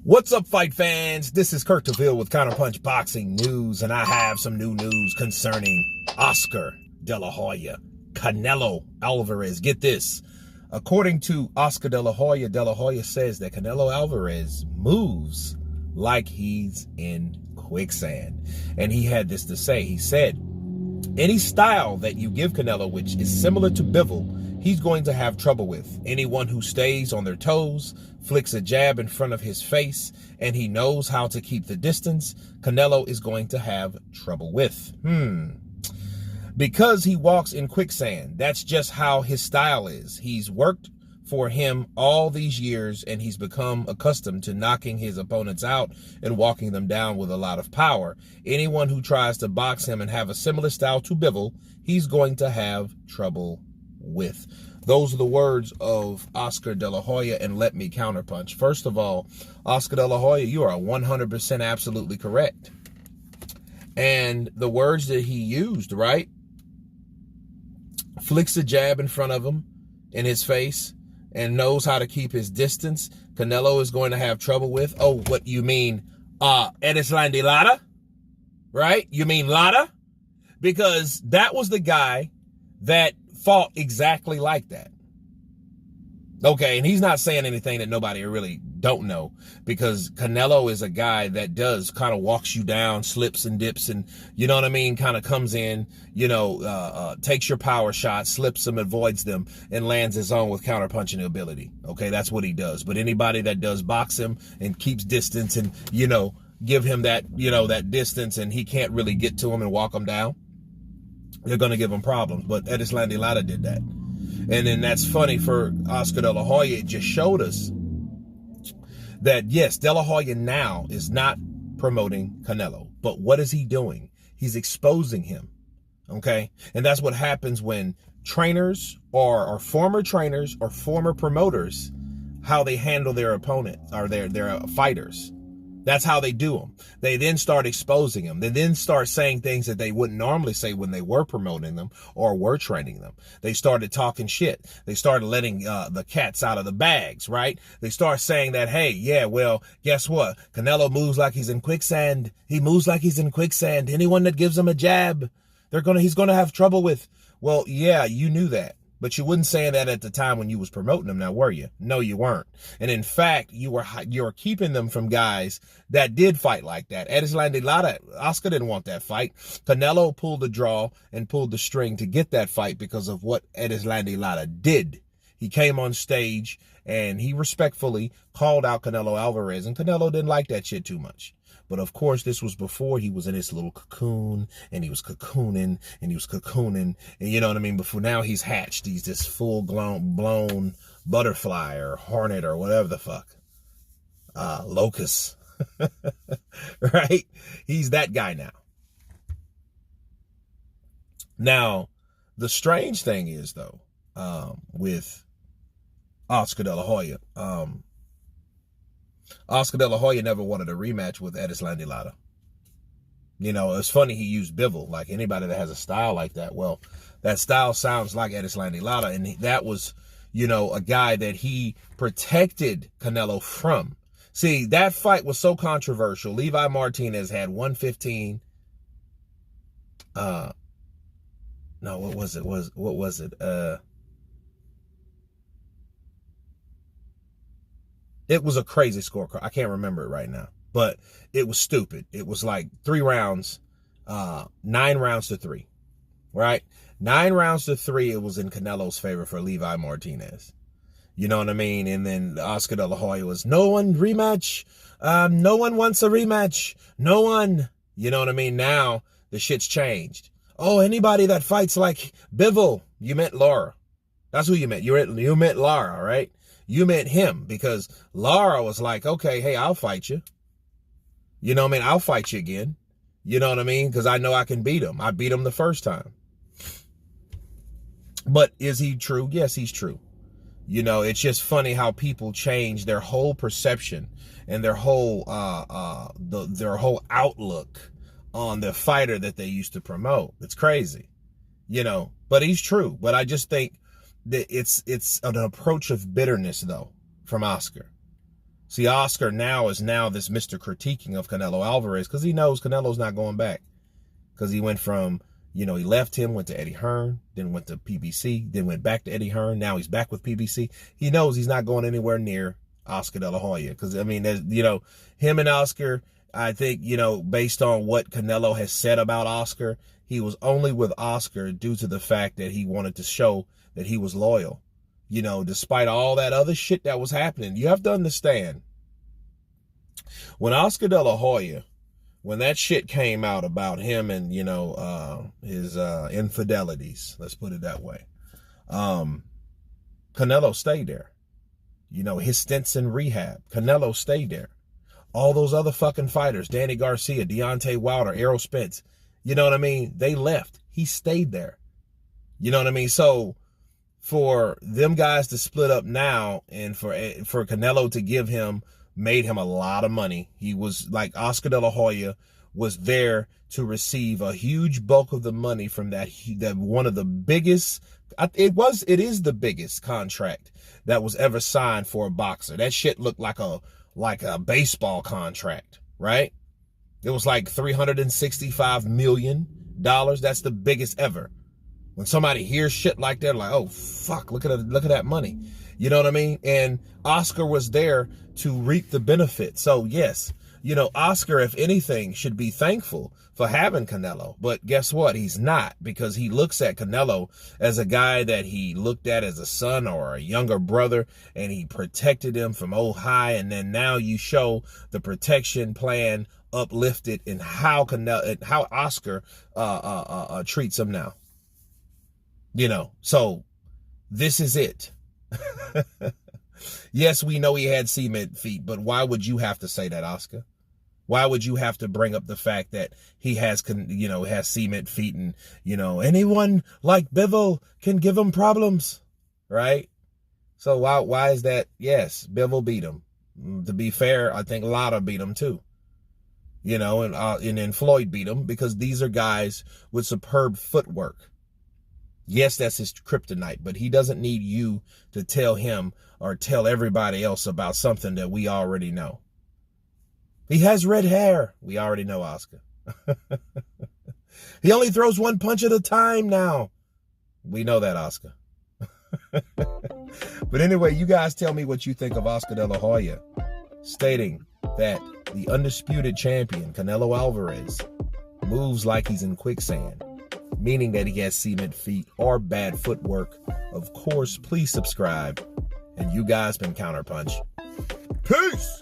What's up, fight fans? This is Kurt DeVille with Counterpunch Boxing News, and I have some new news concerning Oscar Delahoya, Canelo Alvarez. Get this. According to Oscar Delahoya, Delahoya says that Canelo Alvarez moves like he's in quicksand. And he had this to say. He said, any style that you give Canelo, which is similar to Bivol, he's going to have trouble with. Anyone who stays on their toes, flicks a jab in front of his face, and he knows how to keep the distance, Canelo is going to have trouble with. Because he walks in quicksand. That's just how his style is. He's worked for him all these years, and he's become accustomed to knocking his opponents out and walking them down with a lot of power. Anyone who tries to box him and have a similar style to Bivol, he's going to have trouble with. Those are the words of Oscar Delahoya, and let me counterpunch. First of all, Oscar Delahoya, you are 100% absolutely correct. And the words that he used, right? Flicks a jab in front of him, in his face, and knows how to keep his distance. Canelo is going to have trouble with. Oh, what you mean, Erislandy Lara? Right? You mean Lara? Because that was the guy that fought exactly like that. Okay, and he's not saying anything that nobody really don't know, because Canelo is a guy that does kind of walks you down, slips and dips, and you know what I mean, kind of comes in, you know, takes your power shots, slips them, avoids them, and lands his own with counterpunching ability. Okay, that's what he does. But anybody that does box him and keeps distance and, you know, give him that, you know, that distance, and he can't really get to him and walk him down, they're going to give him problems. But Erislandy Lara did that. And then that's funny for Oscar Delahoya. It just showed us that, yes, Delahoya now is not promoting Canelo. But what is he doing? He's exposing him. Okay? And that's what happens when trainers or former trainers or former promoters, how they handle their opponent or their fighters. That's how they do them. They then start exposing them. They then start saying things that they wouldn't normally say when they were promoting them or were training them. They started talking shit. They started letting the cats out of the bags, right? They start saying that, hey, yeah, well, guess what? Canelo moves like he's in quicksand. He moves like he's in quicksand. Anyone that gives him a jab, he's gonna have trouble with. Well, yeah, you knew that. But you wouldn't say that at the time when you was promoting them, now were you? No, you weren't. And in fact, you were keeping them from guys that did fight like that. Erislandy Lara, Oscar didn't want that fight. Canelo pulled the draw and pulled the string to get that fight because of what Erislandy Lara did. He came on stage and he respectfully called out Canelo Alvarez, and Canelo didn't like that shit too much. But of course, this was before he was in his little cocoon, and he was cocooning, and he was cocooning, and you know what I mean? Before now, he's hatched. He's this full-blown butterfly or hornet or whatever the fuck. Locust. Right? He's that guy now. Now, the strange thing is, though, with Oscar Delahoya, Oscar Delahoya never wanted a rematch with Erislandy Lara. You know, it's funny he used Bivol. Like anybody that has a style like that, well, that style sounds like Erislandy Lara, and that was, you know, a guy that he protected Canelo from. See, that fight was so controversial. Levi Martinez had 115. No, what was it? What was it? It was a crazy scorecard. I can't remember it right now, but it was stupid. It was like 3 rounds, 9 rounds to 3, right? 9 rounds to 3. It was in Canelo's favor for Levi Martinez. You know what I mean? And then Oscar Delahoya was, no one rematch. No one wants a rematch. No one. You know what I mean? Now the shit's changed. Oh, anybody that fights like Bivol. You meant Lara. That's who you meant. You meant Lara, right? You meant him, because Lara was like, okay, hey, I'll fight you. You know what I mean? I'll fight you again. You know what I mean? Because I know I can beat him. I beat him the first time. But is he true? Yes, he's true. You know, it's just funny how people change their whole perception and their whole their whole outlook on the fighter that they used to promote. It's crazy. You know, but he's true. But I just think that it's an approach of bitterness, though, from Oscar. See, Oscar now is this Mr. critiquing of Canelo Alvarez because he knows Canelo's not going back. Because he went from, he left him, went to Eddie Hearn, then went to PBC, then went back to Eddie Hearn. Now he's back with PBC. He knows he's not going anywhere near Oscar Delahoya. Because, I mean, there's, him and Oscar, I think, based on what Canelo has said about Oscar, he was only with Oscar due to the fact that he wanted to show that he was loyal. Despite all that other shit that was happening. You have to understand, when Oscar Delahoya, when that shit came out about him and, his infidelities, let's put it that way, Canelo stayed there. His stints in rehab, Canelo stayed there. All those other fucking fighters, Danny Garcia, Deontay Wilder, Errol Spence, you know what I mean? They left. He stayed there. You know what I mean? So for them guys to split up now and for Canelo to made him a lot of money. He was like Oscar De La Hoya was there to receive a huge bulk of the money from that one of the biggest, it is the biggest contract that was ever signed for a boxer. That shit looked like a baseball contract, right? It was like $365 million. That's the biggest ever. When somebody hears shit like that, like, oh fuck, look at that money. You know what I mean? And Oscar was there to reap the benefit. So yes, Oscar, if anything, should be thankful for having Canelo. But guess what? He's not, because he looks at Canelo as a guy that he looked at as a son or a younger brother, and he protected him from oh high. And then now you show the protection plan uplifted in how Oscar treats him now. So this is it. Yes, we know he had cement feet, but why would you have to say that, Oscar? Why would you have to bring up the fact that he has cement feet and, anyone like Bivol can give him problems, right? So why is that? Yes, Bivol beat him. To be fair, I think Lara beat him too. And then Floyd beat him, because these are guys with superb footwork. Yes, that's his kryptonite, but he doesn't need you to tell him or tell everybody else about something that we already know. He has red hair. We already know, Oscar. He only throws one punch at a time now. We know that, Oscar. But anyway, you guys tell me what you think of Oscar De La Hoya stating that the undisputed champion, Canelo Alvarez, moves like he's in quicksand, meaning that he has cement feet or bad footwork. Of course, please subscribe. And you guys been Counterpunch. Peace!